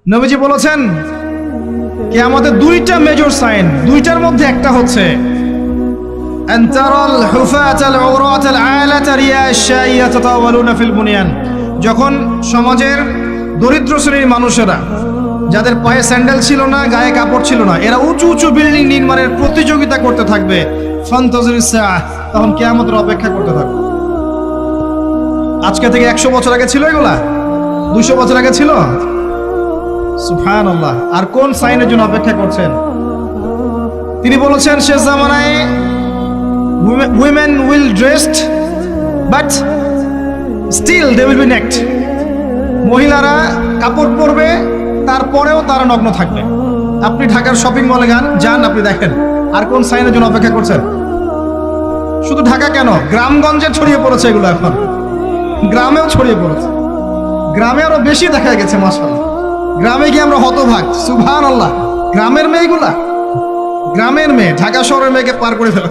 নবীজি বলেছেন কিয়ামতের দুইটা মেজর সাইন, দুইটার মধ্যে একটা হচ্ছে আনতারাল হুফাতাল উরাতাল আলাতা রিয়াশা ইয়াতাতাওয়ালুনা ফিল বুনিয়ান। যখন সমাজের দরিদ্র শ্রেণীর মানুষেরা, যাদের পায়ে স্যান্ডেল ছিল না, গায়ে কাপড় ছিল না, এরা উঁচু উঁচু বিল্ডিং নির্মাণের প্রতিযোগিতা করতে থাকবে, ফান্তাজিরিস সাআহ, তখন কিয়ামতের অপেক্ষা করতে থাকবে। আজকে থেকে 100 বছর আগে ছিল এগুলা? 200 বছর আগে ছিল? সুবহানাল্লাহ। আর কোন সাইনের জন্য অপেক্ষা করছেন? তিনি বলেছেন শেষ জামানায় women will dressed but still they will be naked। মহিলারা কাপড় পরবে, তারপরেও তারা নগ্ন থাকবে। আপনি ঢাকার শপিং মলে যান, আপনি দেখেন। আর কোন সাইনের জন্য অপেক্ষা করছেন? শুধু ঢাকা কেন, গ্রামগঞ্জে ছড়িয়ে পড়েছে এগুলো, এখন গ্রামেও ছড়িয়ে পড়েছে। গ্রামে আরো বেশি দেখা গেছে মাশাআল্লাহ। গ্রামে গিয়ে আমরা হতভাগ, সুবহানাল্লাহ। গ্রামের মেয়েগুলা, গ্রামের মেয়ে ঢাকা শহরের মেয়েকে পার করে ফেলেছে।